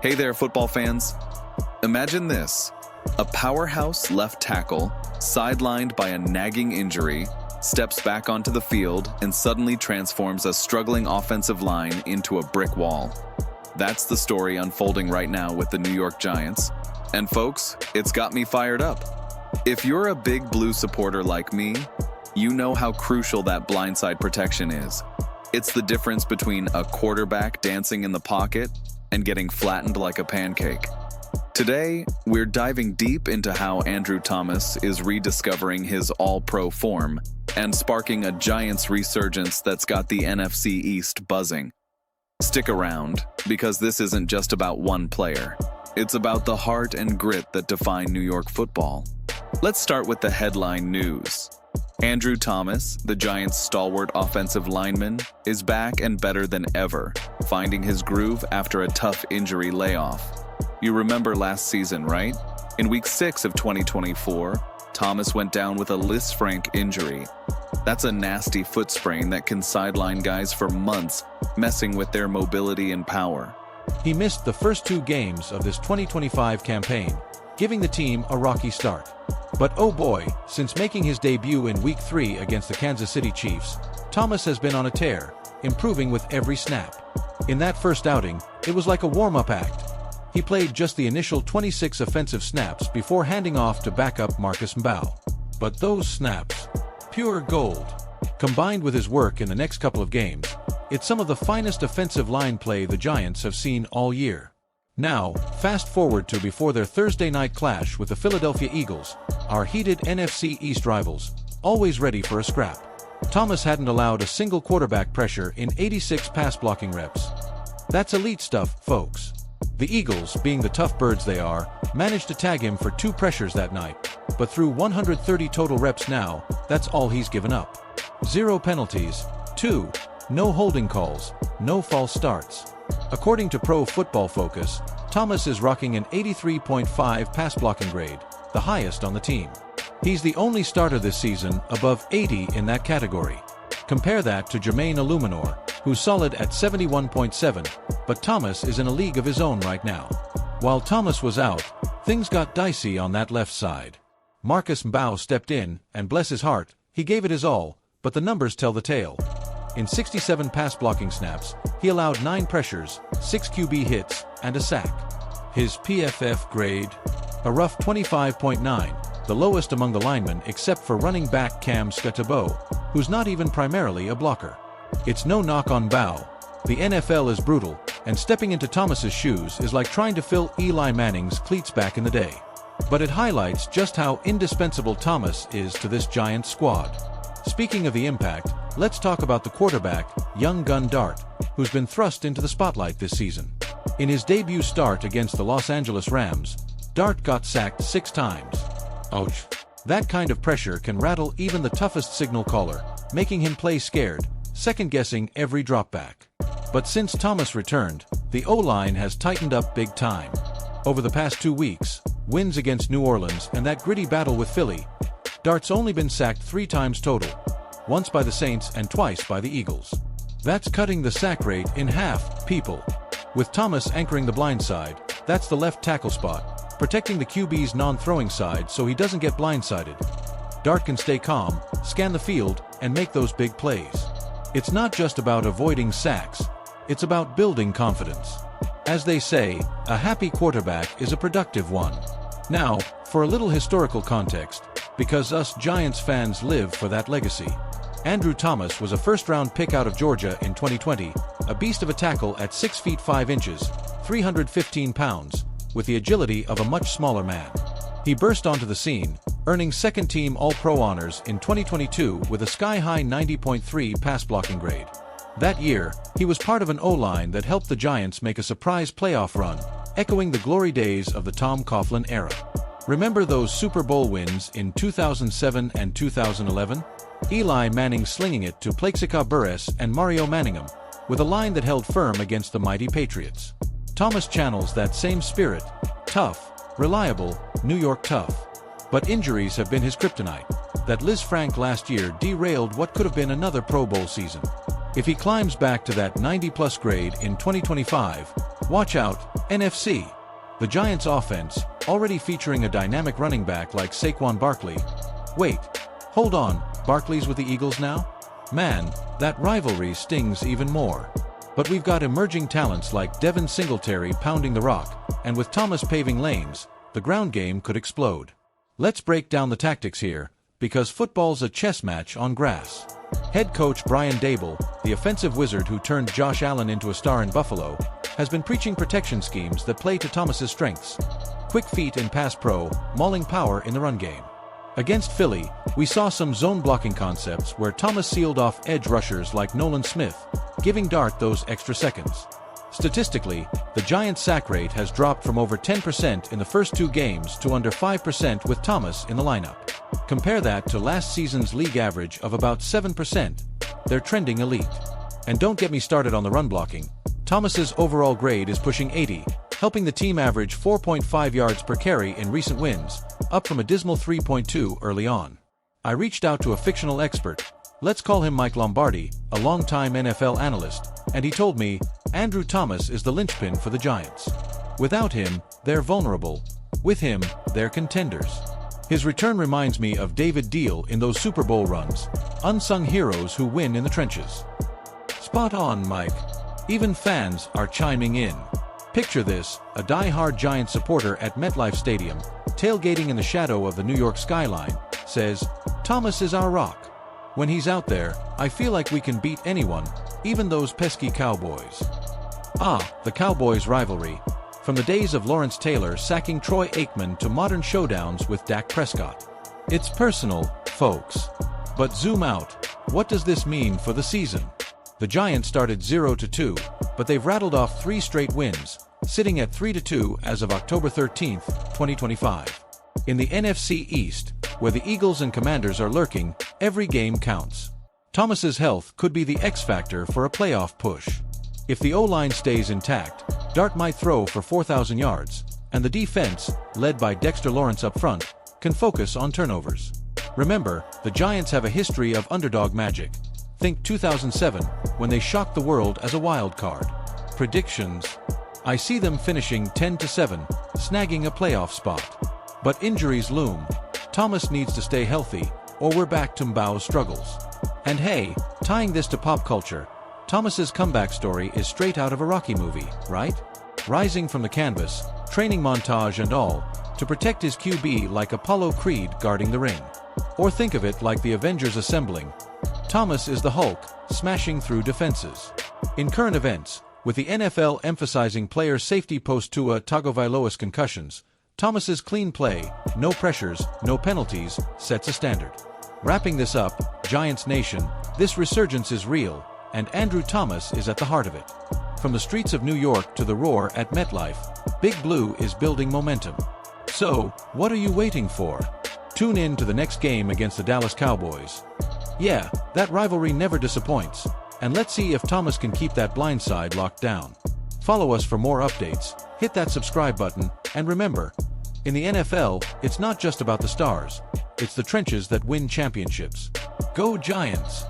Hey there, football fans. Imagine this: a powerhouse left tackle, sidelined by a nagging injury, steps back onto the field and suddenly transforms a struggling offensive line into a brick wall. That's the story unfolding right now with the New York Giants. And folks, it's got me fired up. If you're a big blue supporter like me, you know how crucial that blindside protection is. It's the difference between a quarterback dancing in the pocket and getting flattened like a pancake. Today, we're diving deep into how Andrew Thomas is rediscovering his all-pro form and sparking a Giants resurgence that's got the NFC East buzzing. Stick around, because this isn't just about one player. It's about the heart and grit that define New York football. Let's start with the headline news. Andrew Thomas, the Giants' stalwart offensive lineman, is back and better than ever, finding his groove after a tough injury layoff. You remember last season, right? In Week 6 of 2024, Thomas went down with a Lisfranc injury. That's a nasty foot sprain that can sideline guys for months, messing with their mobility and power. He missed the first 2 games of this 2025 campaign, giving the team a rocky start. But oh boy, since making his debut in Week 3 against the Kansas City Chiefs, Thomas has been on a tear, improving with every snap. In that first outing, it was like a warm-up act. He played just the initial 26 offensive snaps before handing off to backup Marcus Mbao. But those snaps, pure gold. Combined with his work in the next couple of games, it's some of the finest offensive line play the Giants have seen all year. Now, fast forward to before their Thursday night clash with the Philadelphia Eagles, our heated NFC East rivals, always ready for a scrap. Thomas hadn't allowed a single quarterback pressure in 86 pass blocking reps. That's elite stuff, folks. The Eagles, being the tough birds they are, managed to tag him for 2 pressures that night, but through 130 total reps now, that's all he's given up. 0 penalties, 2, no holding calls, no false starts. According to Pro Football Focus, Thomas is rocking an 83.5 pass blocking grade, the highest on the team. He's the only starter this season above 80 in that category. Compare that to Jermaine Illuminor, who's solid at 71.7, but Thomas is in a league of his own right now. While Thomas was out, things got dicey on that left side. Marcus Mbao stepped in, and bless his heart, he gave it his all, but the numbers tell the tale. In 67 pass blocking snaps, he allowed 9 pressures, 6 QB hits, and a sack. His PFF grade? A rough 25.9, the lowest among the linemen except for running back Cam Scutabo, who's not even primarily a blocker. It's no knock on Mbao. The NFL is brutal, and stepping into Thomas's shoes is like trying to fill Eli Manning's cleats back in the day. But it highlights just how indispensable Thomas is to this Giants squad. Speaking of the impact, let's talk about the quarterback, young gun Dart, who's been thrust into the spotlight this season. In his debut start against the Los Angeles Rams, Dart got sacked 6 times. Ouch. That kind of pressure can rattle even the toughest signal caller, making him play scared, second-guessing every dropback. But since Thomas returned, the O-line has tightened up big time. Over the past 2 weeks, wins against New Orleans and that gritty battle with Philly, Dart's only been sacked 3 times total, once by the Saints and twice by the Eagles. That's cutting the sack rate in half, people. With Thomas anchoring the blind side, that's the left tackle spot, protecting the QB's non-throwing side so he doesn't get blindsided. Dart can stay calm, scan the field, and make those big plays. It's not just about avoiding sacks, it's about building confidence. As they say, a happy quarterback is a productive one. Now, for a little historical context, because us Giants fans live for that legacy. Andrew Thomas was a first-round pick out of Georgia in 2020, a beast of a tackle at 6 feet 5 inches, 315 pounds, with the agility of a much smaller man. He burst onto the scene, earning second-team All-Pro honors in 2022 with a sky-high 90.3 pass-blocking grade. That year, he was part of an O-line that helped the Giants make a surprise playoff run, echoing the glory days of the Tom Coughlin era. Remember those Super Bowl wins in 2007 and 2011? Eli Manning slinging it to Plaxico Burress and Mario Manningham, with a line that held firm against the mighty Patriots. Thomas channels that same spirit, tough, reliable, New York tough. But injuries have been his kryptonite. That Lisfranc last year derailed what could have been another Pro Bowl season. If he climbs back to that 90-plus grade in 2025, watch out, NFC. The Giants' offense, already featuring a dynamic running back like Saquon Barkley. Wait, hold on, Barkley's with the Eagles now? Man, that rivalry stings even more. But we've got emerging talents like Devin Singletary pounding the rock, and with Thomas paving lanes, the ground game could explode. Let's break down the tactics here, because football's a chess match on grass. Head coach Brian Daboll, the offensive wizard who turned Josh Allen into a star in Buffalo, has been preaching protection schemes that play to Thomas's strengths. Quick feet in pass pro, mauling power in the run game. Against Philly, we saw some zone blocking concepts where Thomas sealed off edge rushers like Nolan Smith, giving Dart those extra seconds. Statistically, the Giants' sack rate has dropped from over 10% in the first 2 games to under 5% with Thomas in the lineup. Compare that to last season's league average of about 7%. They're trending elite. And don't get me started on the run blocking. Thomas's overall grade is pushing 80, helping the team average 4.5 yards per carry in recent wins, up from a dismal 3.2 early on. I reached out to a fictional expert, let's call him Mike Lombardi, a longtime NFL analyst, and he told me, Andrew Thomas is the linchpin for the Giants. Without him, they're vulnerable. With him, they're contenders. His return reminds me of David Deal in those Super Bowl runs, unsung heroes who win in the trenches. Spot on, Mike. Even fans are chiming in. Picture this, a die-hard Giants supporter at MetLife Stadium, tailgating in the shadow of the New York skyline, says, Thomas is our rock. When he's out there, I feel like we can beat anyone, even those pesky Cowboys. Ah, the Cowboys rivalry. From the days of Lawrence Taylor sacking Troy Aikman to modern showdowns with Dak Prescott. It's personal, folks. But zoom out, what does this mean for the season? The Giants started 0-2, but they've rattled off 3 straight wins, sitting at 3-2 as of October 13, 2025. In the NFC East, where the Eagles and Commanders are lurking, every game counts. Thomas's health could be the X-factor for a playoff push. If the O-line stays intact, Dart might throw for 4,000 yards, and the defense, led by Dexter Lawrence up front, can focus on turnovers. Remember, the Giants have a history of underdog magic. Think 2007, when they shocked the world as a wild card. Predictions. I see them finishing 10-7, snagging a playoff spot. But injuries loom. Thomas needs to stay healthy, or we're back to Mbao's struggles. And hey, tying this to pop culture, Thomas's comeback story is straight out of a Rocky movie, right? Rising from the canvas, training montage and all, to protect his QB like Apollo Creed guarding the ring. Or think of it like the Avengers assembling. Thomas is the Hulk, smashing through defenses. In current events, with the NFL emphasizing player safety post-Tua Tagovailoa's concussions, Thomas's clean play, no pressures, no penalties, sets a standard. Wrapping this up, Giants Nation, this resurgence is real, and Andrew Thomas is at the heart of it. From the streets of New York to the roar at MetLife, Big Blue is building momentum. So, what are you waiting for? Tune in to the next game against the Dallas Cowboys. Yeah, that rivalry never disappoints, and let's see if Thomas can keep that blind side locked down. Follow us for more updates, hit that subscribe button, and remember, in the NFL, it's not just about the stars, it's the trenches that win championships. Go Giants!